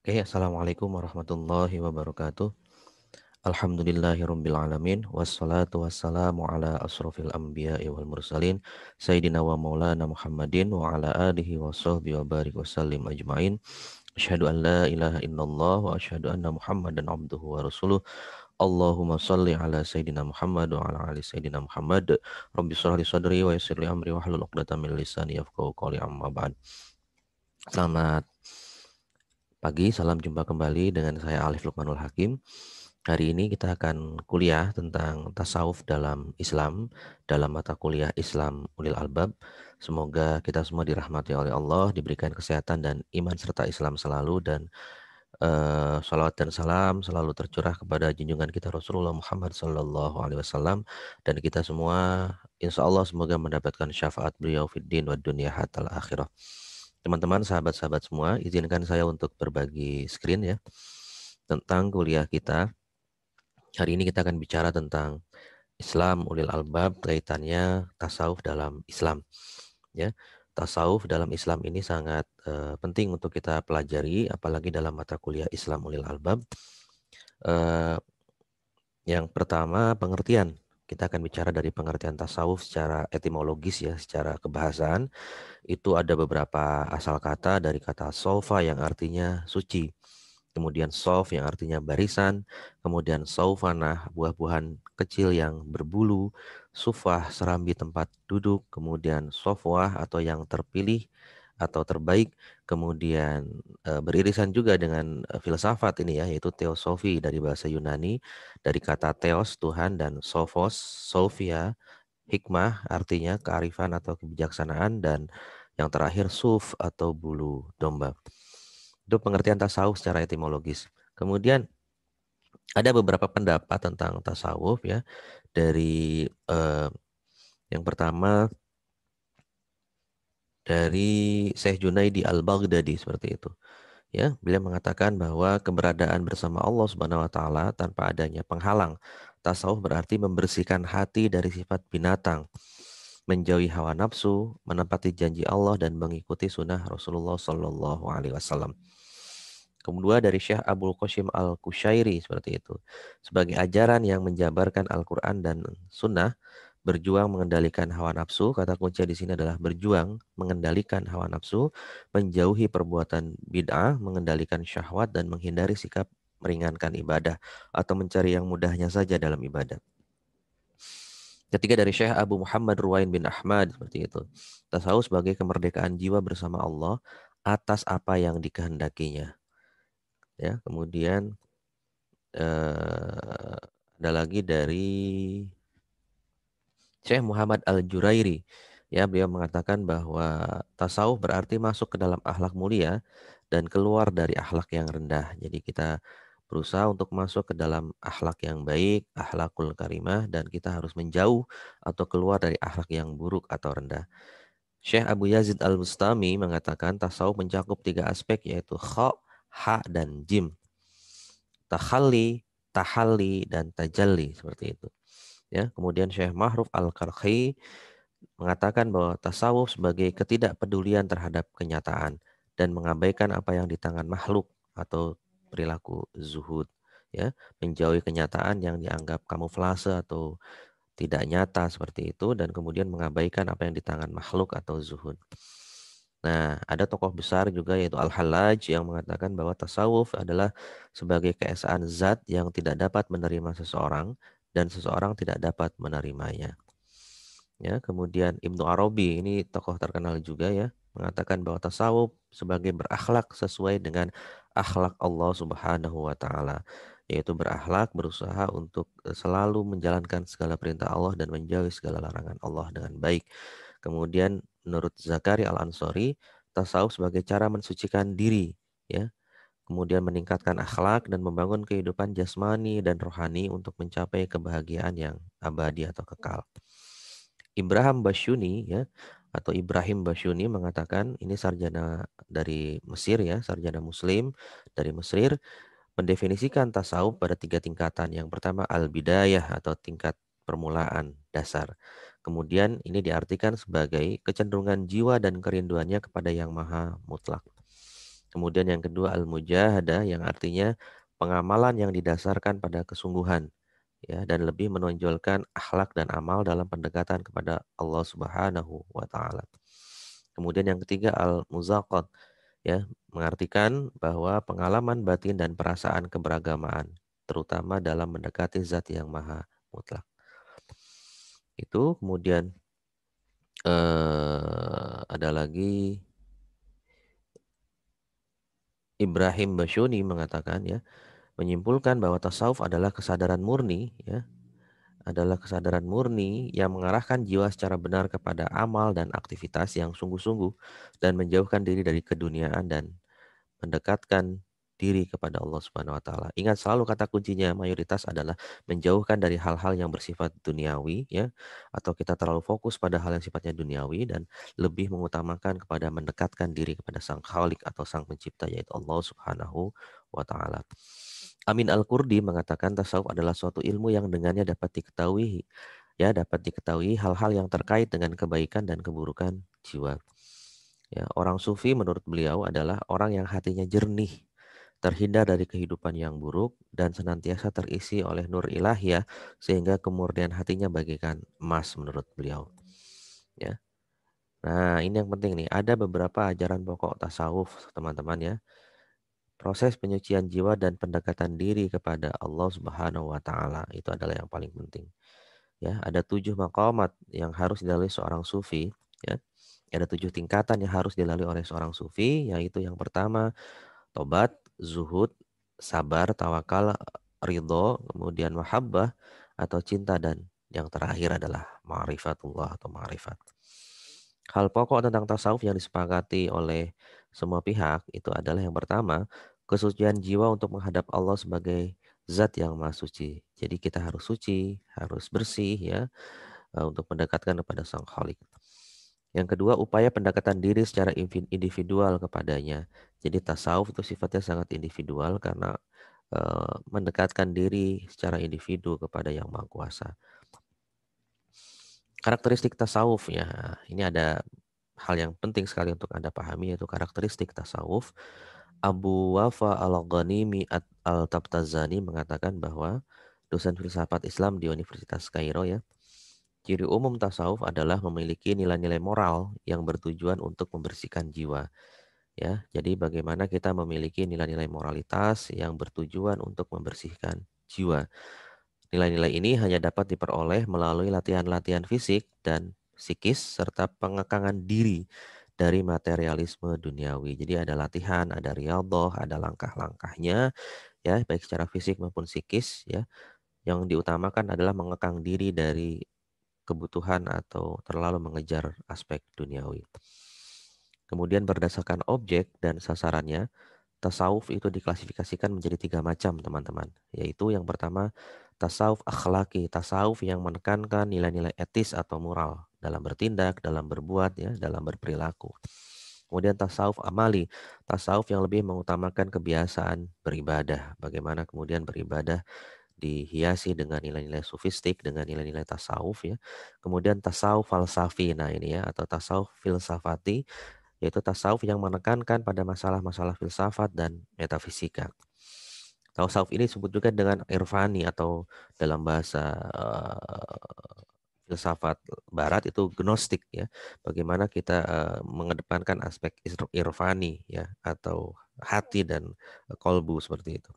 Oke, Assalamualaikum warahmatullahi wabarakatuh. Alhamdulillahirabbil alamin wassalatu wassalamu ala asrofil anbiya'i wal mursalin sayyidina wa maulana Muhammadin wa ala alihi wa sahbihi wa barik wasallim ajmain. Asyhadu an la ilaha illallah wa asyhadu anna Muhammadan abduhu wa rasuluh. Allahumma salli ala sayyidina Muhammad wa ala ali sayyidina Muhammad. Rabbi shrah li sadri wa yassir li amri wahlul 'uqdatam min lisani yafqahu qawli, amma ba'd. Selamat pagi, salam jumpa kembali dengan saya Alif Lukmanul Hakim. Hari ini kita akan kuliah tentang tasawuf dalam Islam, dalam mata kuliah Islam Ulil Albab. Semoga kita semua dirahmati oleh Allah, diberikan kesehatan dan iman serta Islam selalu, dan salawat dan salam selalu tercurah kepada junjungan kita Rasulullah Muhammad Sallallahu Alaihi Wasallam, dan kita semua insya Allah semoga mendapatkan syafaat beliau fid din wa dunya hatal akhirah. Teman-teman, sahabat-sahabat semua, izinkan saya untuk berbagi screen ya tentang kuliah kita. Hari ini kita akan bicara tentang Islam Ulil Albab, kaitannya tasawuf dalam Islam. Ya, tasawuf dalam Islam ini sangat penting untuk kita pelajari, apalagi dalam mata kuliah Islam Ulil Albab. Yang pertama, pengertian. Kita akan bicara dari pengertian tasawuf secara etimologis ya, secara kebahasaan. Itu ada beberapa asal kata dari kata sofa yang artinya suci. Kemudian sof yang artinya barisan, kemudian saufanah, buah-buahan kecil yang berbulu, sufah, serambi tempat duduk, kemudian sofwah atau yang terpilih atau terbaik, kemudian beririsan juga dengan filsafat ini ya, yaitu teosofi dari bahasa Yunani, dari kata theos Tuhan, dan sophos, sophia, hikmah artinya kearifan atau kebijaksanaan, dan yang terakhir suf atau bulu domba. Itu pengertian tasawuf secara etimologis. Kemudian ada beberapa pendapat tentang tasawuf ya. Dari yang pertama dari Syekh Junaidi Al-Baghdadi seperti itu. Ya, beliau mengatakan bahwa keberadaan bersama Allah Subhanahu wa taala tanpa adanya penghalang. Tasawuf berarti membersihkan hati dari sifat binatang, menjauhi hawa nafsu, menepati janji Allah, dan mengikuti sunnah Rasulullah Shallallahu Alaihi Wasallam. Kedua dari Syekh Abdul Qasim Al-Kushairi seperti itu. Sebagai ajaran yang menjabarkan Al-Quran dan Sunnah, berjuang mengendalikan hawa nafsu. Kata kunci di sini adalah berjuang mengendalikan hawa nafsu, menjauhi perbuatan bid'ah, mengendalikan syahwat, dan menghindari sikap meringankan ibadah atau mencari yang mudahnya saja dalam ibadah. Ketiga dari Syekh Abu Muhammad Ruwain bin Ahmad seperti itu. Tasawuf sebagai kemerdekaan jiwa bersama Allah atas apa yang dikehendakinya. Ya, kemudian ada lagi dari Syekh Muhammad Al-Jurairi. Ya, beliau mengatakan bahwa tasawuf berarti masuk ke dalam akhlak mulia dan keluar dari akhlak yang rendah. Jadi kita berusaha untuk masuk ke dalam akhlak yang baik, akhlakul karimah, dan kita harus menjauh atau keluar dari akhlak yang buruk atau rendah. Syekh Abu Yazid Al-Bustami mengatakan tasawuf mencakup 3 aspek, yaitu kha, ha, dan jim. Takhalli, tahalli, dan tajalli seperti itu. Ya, kemudian Syekh Mahruf Al-Karhi mengatakan bahwa tasawuf sebagai ketidakpedulian terhadap kenyataan dan mengabaikan apa yang di tangan makhluk atau perilaku zuhud, ya, menjauhi kenyataan yang dianggap kamuflase atau tidak nyata seperti itu, dan kemudian mengabaikan apa yang di tangan makhluk atau zuhud. Nah, ada tokoh besar juga yaitu Al-Hallaj yang mengatakan bahwa tasawuf adalah sebagai keesaan zat yang tidak dapat menerima seseorang dan seseorang tidak dapat menerimanya. Ya, kemudian Ibnu Arabi, ini tokoh terkenal juga ya, mengatakan bahwa tasawuf sebagai berakhlak sesuai dengan akhlak Allah Subhanahu wa taala, yaitu berakhlak, berusaha untuk selalu menjalankan segala perintah Allah dan menjauhi segala larangan Allah dengan baik. Kemudian menurut Zakaria Al-Ansori, tasawuf sebagai cara mensucikan diri, ya. Kemudian meningkatkan akhlak dan membangun kehidupan jasmani dan rohani untuk mencapai kebahagiaan yang abadi atau kekal. Ibrahim Basyuni mengatakan, ini sarjana dari Mesir ya, sarjana Muslim dari Mesir, mendefinisikan tasawuf pada 3 tingkatan. Yang pertama al-bidayah atau tingkat permulaan dasar. Kemudian ini diartikan sebagai kecenderungan jiwa dan kerinduannya kepada yang maha mutlak. Kemudian yang kedua al-mujahadah yang artinya pengamalan yang didasarkan pada kesungguhan ya dan lebih menonjolkan akhlak dan amal dalam pendekatan kepada Allah Subhanahu wa taala. Kemudian yang ketiga al-muzaqat ya, mengartikan bahwa pengalaman batin dan perasaan keberagamaan terutama dalam mendekati zat yang maha mutlak. Itu kemudian ada lagi Ibrahim Basyuni mengatakan ya, menyimpulkan bahwa tasawuf adalah kesadaran murni ya, adalah kesadaran murni yang mengarahkan jiwa secara benar kepada amal dan aktivitas yang sungguh-sungguh dan menjauhkan diri dari keduniaan dan mendekatkan diri kepada Allah Subhanahu wa taala. Ingat selalu kata kuncinya mayoritas adalah menjauhkan dari hal-hal yang bersifat duniawi ya atau kita terlalu fokus pada hal yang sifatnya duniawi dan lebih mengutamakan kepada mendekatkan diri kepada Sang Khalik atau Sang Pencipta yaitu Allah Subhanahu wa taala. Amin Al-Qurdi mengatakan tasawuf adalah suatu ilmu yang dengannya dapat diketahui hal-hal yang terkait dengan kebaikan dan keburukan jiwa. Ya, orang sufi menurut beliau adalah orang yang hatinya jernih, terhindar dari kehidupan yang buruk dan senantiasa terisi oleh nur ilahiyah sehingga kemurnian hatinya bagaikan emas menurut beliau. Ya. Nah, ini yang penting nih. Ada beberapa ajaran pokok tasawuf, teman-teman ya. Proses penyucian jiwa dan pendekatan diri kepada Allah Subhanahu wa taala itu adalah yang paling penting. Ya, ada 7 maqamat yang harus dilalui seorang sufi, ya. Ada 7 tingkatan yang harus dilalui oleh seorang sufi, yaitu yang pertama tobat, zuhud, sabar, tawakal, ridho, kemudian mahabbah atau cinta dan yang terakhir adalah ma'rifatullah atau ma'rifat. Hal pokok tentang tasawuf yang disepakati oleh semua pihak itu adalah yang pertama, kesucian jiwa untuk menghadap Allah sebagai zat yang maha suci. Jadi kita harus suci, harus bersih ya, untuk mendekatkan kepada Sang Khalik. Yang kedua, upaya pendekatan diri secara individual kepadanya. Jadi tasawuf itu sifatnya sangat individual karena mendekatkan diri secara individu kepada Yang Maha Kuasa. Karakteristik tasawuf ya, ini ada hal yang penting sekali untuk Anda pahami yaitu karakteristik tasawuf. Abu Wafa Al-Ghanimi Al-Tabtazani mengatakan bahwa dosen filsafat Islam di Universitas Kairo ya, ciri umum tasawuf adalah memiliki nilai-nilai moral yang bertujuan untuk membersihkan jiwa. Ya, jadi bagaimana kita memiliki nilai-nilai moralitas yang bertujuan untuk membersihkan jiwa. Nilai-nilai ini hanya dapat diperoleh melalui latihan-latihan fisik dan psikis serta pengekangan diri dari materialisme duniawi. Jadi ada latihan, ada riyadhah, ada langkah-langkahnya ya, baik secara fisik maupun psikis ya. Yang diutamakan adalah mengekang diri dari kebutuhan atau terlalu mengejar aspek duniawi. Kemudian berdasarkan objek dan sasarannya, tasawuf itu diklasifikasikan menjadi 3 macam, teman-teman. Yaitu yang pertama, tasawuf akhlaki, tasawuf yang menekankan nilai-nilai etis atau moral dalam bertindak, dalam berbuat, ya, dalam berperilaku. Kemudian tasawuf amali, tasawuf yang lebih mengutamakan kebiasaan beribadah. Bagaimana kemudian beribadah dihiasi dengan nilai-nilai sufistik, dengan nilai-nilai tasawuf ya. Kemudian tasawuf falsafi, nah ini ya, atau tasawuf filsafati, yaitu tasawuf yang menekankan pada masalah-masalah filsafat dan metafisika. Tasawuf ini disebut juga dengan irfani atau dalam bahasa filsafat barat itu gnostik ya. Bagaimana kita mengedepankan aspek irfani ya atau hati dan kolbu seperti itu.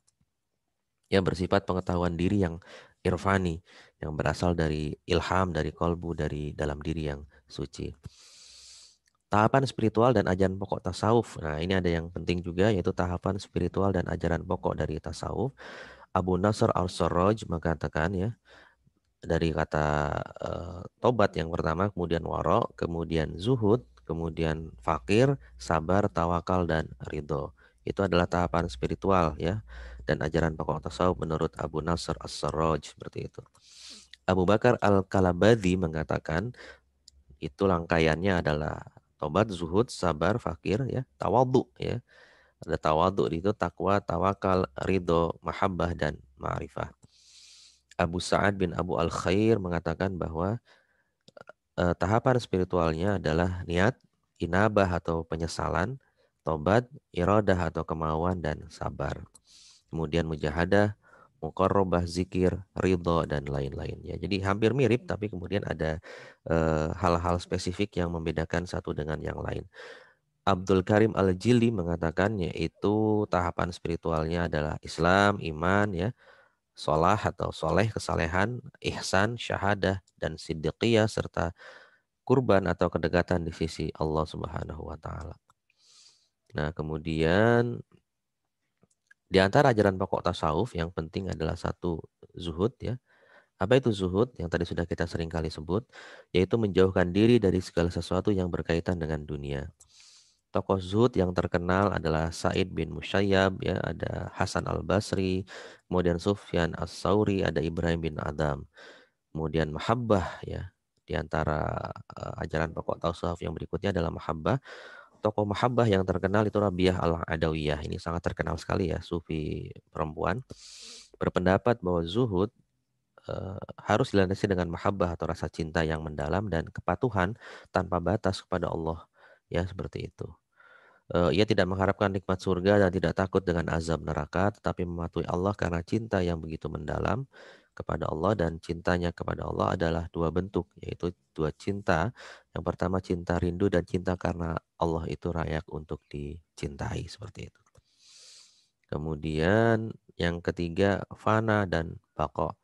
Yang bersifat pengetahuan diri yang irfani yang berasal dari ilham dari kolbu dari dalam diri yang suci. Tahapan spiritual dan ajaran pokok tasawuf. Nah, ini ada yang penting juga yaitu tahapan spiritual dan ajaran pokok dari tasawuf. Abu Nasr al-Sarraj mengatakan ya, dari kata tobat yang pertama, kemudian waro, kemudian zuhud, kemudian fakir, sabar, tawakal dan ridho. Itu adalah tahapan spiritual ya dan ajaran pokok tasawuf menurut Abu Nasr al-Sarraj seperti itu. Abu Bakar al-Kalabadhi mengatakan itu rangkaiannya adalah tobat, zuhud, sabar, fakir, ya, tawadhu, ya. Ada tawadhu itu takwa, tawakal, ridho, mahabbah dan ma'rifah. Abu Sa'ad bin Abu Al-Khair mengatakan bahwa tahapan spiritualnya adalah niat, inabah atau penyesalan, tobat, iradah atau kemauan, dan sabar. Kemudian mujahadah, muqarrabah, zikir, ridho, dan lain-lain. Ya, jadi hampir mirip, tapi kemudian ada hal-hal spesifik yang membedakan satu dengan yang lain. Abdul Karim Al-Jili mengatakan yaitu tahapan spiritualnya adalah Islam, iman, ya, sholah atau soleh, kesalehan, ihsan, syahadah, dan siddiqiyah, serta kurban atau kedekatan di sisi Allah Subhanahu wa taala. Nah, kemudian di antara ajaran pokok tasawuf yang penting adalah satu, zuhud, ya. Apa itu zuhud? Yang tadi sudah kita sering kali sebut, yaitu menjauhkan diri dari segala sesuatu yang berkaitan dengan dunia. Tokoh zuhud yang terkenal adalah Sa'id bin Musayyab, ya, ada Hasan Al-Basri, kemudian Sufyan As-Sauri, ada Ibrahim bin Adam. Kemudian mahabbah, ya. Di antara ajaran pokok tasawuf yang berikutnya adalah mahabbah. Tokoh mahabbah yang terkenal itu Rabiah Al-Adawiyah. Ini sangat terkenal sekali, ya, sufi perempuan. Berpendapat bahwa zuhud harus dilandasi dengan mahabbah atau rasa cinta yang mendalam dan kepatuhan tanpa batas kepada Allah. Ya, seperti itu. Ia tidak mengharapkan nikmat surga dan tidak takut dengan azab neraka, tetapi mematuhi Allah karena cinta yang begitu mendalam kepada Allah, dan cintanya kepada Allah adalah dua bentuk, yaitu dua cinta. Yang pertama cinta rindu, dan cinta karena Allah itu layak untuk dicintai, seperti itu. Kemudian yang ketiga fana dan baqo.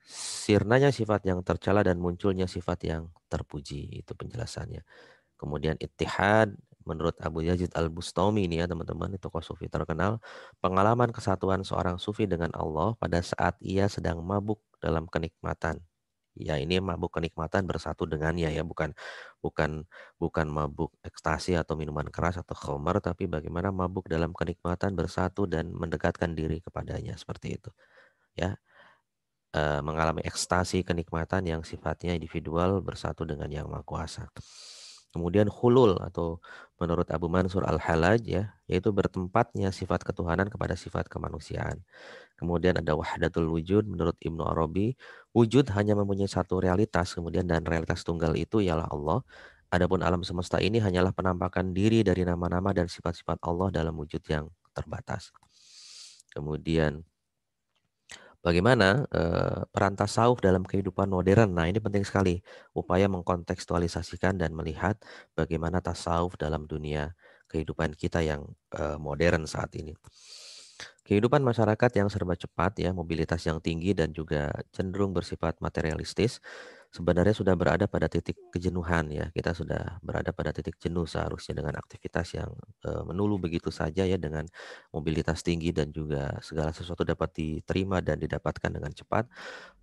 Sirnanya sifat yang tercela dan munculnya sifat yang terpuji, itu penjelasannya. Kemudian ittihad, menurut Abu Yazid Al-Bustami, ini ya teman-teman, itu tokoh sufi terkenal, pengalaman kesatuan seorang sufi dengan Allah pada saat ia sedang mabuk dalam kenikmatan. Ya, ini mabuk kenikmatan bersatu dengannya, ya, bukan bukan bukan mabuk ekstasi atau minuman keras atau khamar, tapi bagaimana mabuk dalam kenikmatan bersatu dan mendekatkan diri kepadanya, seperti itu. Ya, mengalami ekstasi kenikmatan yang sifatnya individual bersatu dengan Yang Maha Kuasa. Kemudian hulul atau menurut Abu Mansur Al-Halaj, ya, yaitu bertempatnya sifat ketuhanan kepada sifat kemanusiaan. Kemudian ada wahdatul wujud menurut Ibnu Arabi, wujud hanya mempunyai satu realitas, kemudian dan realitas tunggal itu ialah Allah. Adapun alam semesta ini hanyalah penampakan diri dari nama-nama dan sifat-sifat Allah dalam wujud yang terbatas. Kemudian bagaimana peran tasawuf dalam kehidupan modern? Nah, ini penting sekali. Upaya mengkontekstualisasikan dan melihat bagaimana tasawuf dalam dunia kehidupan kita yang modern saat ini. Kehidupan masyarakat yang serba cepat, ya, mobilitas yang tinggi dan juga cenderung bersifat materialistis, sebenarnya sudah berada pada titik kejenuhan, ya. Kita sudah berada pada titik jenuh seharusnya dengan aktivitas yang melulu begitu saja, ya, dengan mobilitas tinggi dan juga segala sesuatu dapat diterima dan didapatkan dengan cepat.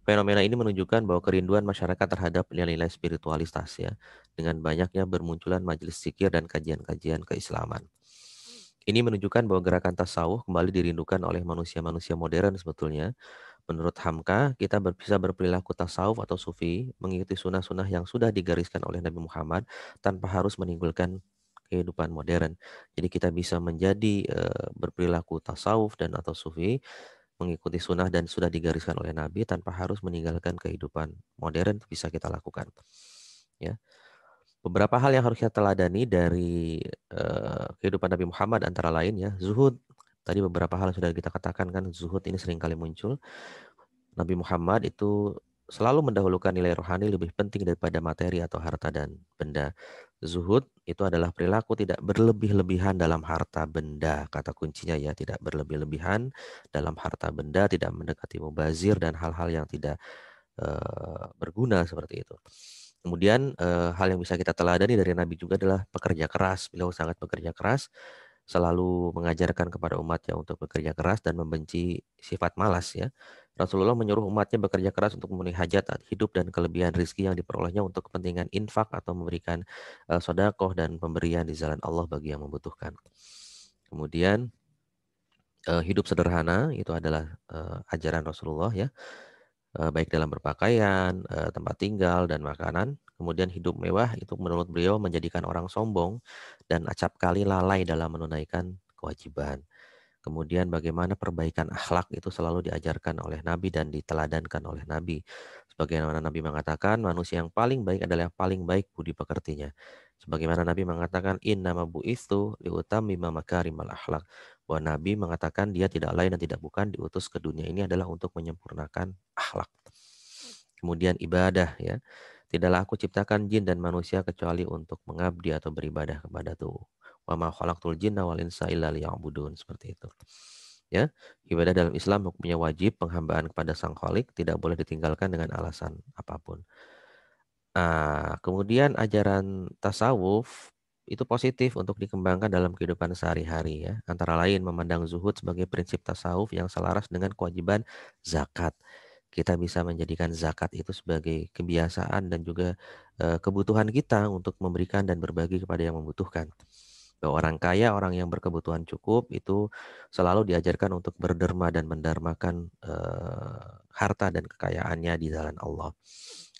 Fenomena ini menunjukkan bahwa kerinduan masyarakat terhadap nilai-nilai spiritualitas, ya, dengan banyaknya bermunculan majelis zikir dan kajian-kajian keislaman. Ini menunjukkan bahwa gerakan tasawuf kembali dirindukan oleh manusia-manusia modern sebetulnya. Menurut Hamka, kita bisa berperilaku tasawuf atau sufi, mengikuti sunnah-sunnah yang sudah digariskan oleh Nabi Muhammad tanpa harus meninggalkan kehidupan modern. Jadi kita bisa menjadi berperilaku tasawuf dan atau sufi, mengikuti sunnah dan sudah digariskan oleh Nabi tanpa harus meninggalkan kehidupan modern, bisa kita lakukan. Ya. Beberapa hal yang harus kita teladani dari kehidupan Nabi Muhammad antara lain, ya, zuhud. Tadi beberapa hal yang sudah kita katakan, kan, zuhud ini sering kali muncul. Nabi Muhammad itu selalu mendahulukan nilai rohani lebih penting daripada materi atau harta dan benda. Zuhud itu adalah perilaku tidak berlebih-lebihan dalam harta benda. Kata kuncinya, ya, tidak berlebih-lebihan dalam harta benda, tidak mendekati mubazir dan hal-hal yang tidak berguna seperti itu. Kemudian hal yang bisa kita teladani dari Nabi juga adalah pekerja keras. Beliau sangat bekerja keras, selalu mengajarkan kepada umatnya untuk bekerja keras dan membenci sifat malas, ya. Rasulullah menyuruh umatnya bekerja keras untuk memenuhi hajat hidup dan kelebihan rizki yang diperolehnya untuk kepentingan infak atau memberikan sedekah dan pemberian di jalan Allah bagi yang membutuhkan. Kemudian hidup sederhana itu adalah ajaran Rasulullah, ya. Baik dalam berpakaian, tempat tinggal, dan makanan. Kemudian hidup mewah itu menurut beliau menjadikan orang sombong dan acap kali lalai dalam menunaikan kewajiban. Kemudian bagaimana perbaikan akhlak itu selalu diajarkan oleh Nabi dan diteladankan oleh Nabi. Sebagaimana Nabi mengatakan, manusia yang paling baik adalah yang paling baik budi pekertinya. Sebagaimana Nabi mengatakan innama bu'itsu liutammima makarimal akhlak. Bahwa Nabi mengatakan dia tidak lain dan tidak bukan diutus ke dunia ini adalah untuk menyempurnakan akhlak. Kemudian ibadah ya. Tidaklah aku ciptakan jin dan manusia kecuali untuk mengabdi atau beribadah kepada Tuhan. Wa ma khalaqtul jinna wal insa illa liya'budun, seperti itu. Ya, ibadah dalam Islam hukumnya wajib, penghambaan kepada Sang Khalik tidak boleh ditinggalkan dengan alasan apapun. Kemudian ajaran tasawuf itu positif untuk dikembangkan dalam kehidupan sehari-hari ya. Antara lain memandang zuhud sebagai prinsip tasawuf yang selaras dengan kewajiban zakat. Kita bisa menjadikan zakat itu sebagai kebiasaan dan juga kebutuhan kita untuk memberikan dan berbagi kepada yang membutuhkan. Bahwa orang kaya, orang yang berkebutuhan cukup itu selalu diajarkan untuk berderma dan mendarmakan harta dan kekayaannya di jalan Allah.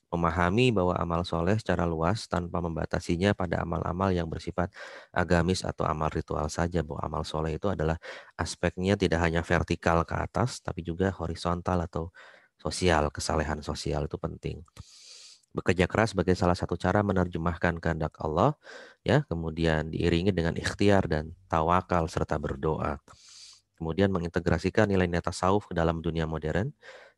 Memahami bahwa amal soleh secara luas tanpa membatasinya pada amal-amal yang bersifat agamis atau amal ritual saja. Bahwa amal soleh itu adalah aspeknya tidak hanya vertikal ke atas, tapi juga horizontal atau sosial. Kesalehan sosial itu penting. Bekerja keras sebagai salah satu cara menerjemahkan kehendak Allah, ya, kemudian diiringi dengan ikhtiar dan tawakal serta berdoa. Kemudian mengintegrasikan nilai-nilai tasawuf ke dalam dunia modern.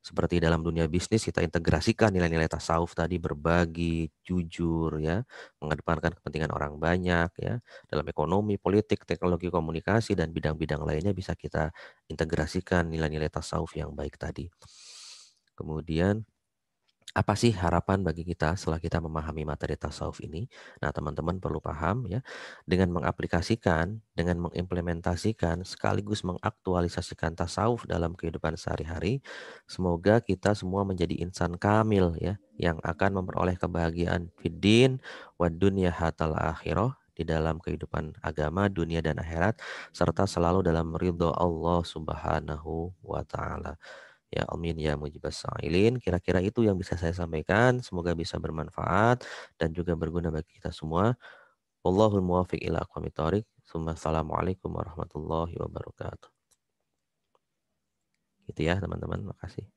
Seperti dalam dunia bisnis kita integrasikan nilai-nilai tasawuf tadi, berbagi, jujur ya, mengedepankan kepentingan orang banyak ya. Dalam ekonomi, politik, teknologi komunikasi dan bidang-bidang lainnya bisa kita integrasikan nilai-nilai tasawuf yang baik tadi. Kemudian apa sih harapan bagi kita setelah kita memahami materi tasawuf ini? Nah, teman-teman perlu paham ya, dengan mengaplikasikan, dengan mengimplementasikan, sekaligus mengaktualisasikan tasawuf dalam kehidupan sehari-hari, semoga kita semua menjadi insan kamil ya, yang akan memperoleh kebahagiaan fiddin wa dunya hatal akhirah, di dalam kehidupan agama, dunia dan akhirat, serta selalu dalam ridho Allah Subhanahu wa taala. Ya amin ya mujibas sa'ilin. Kira-kira itu yang bisa saya sampaikan. Semoga bisa bermanfaat dan juga berguna bagi kita semua. Wallahul muwafiq ila aqwamit thoriq. Assalamualaikum warahmatullahi wabarakatuh. Gitu ya teman-teman. Makasih.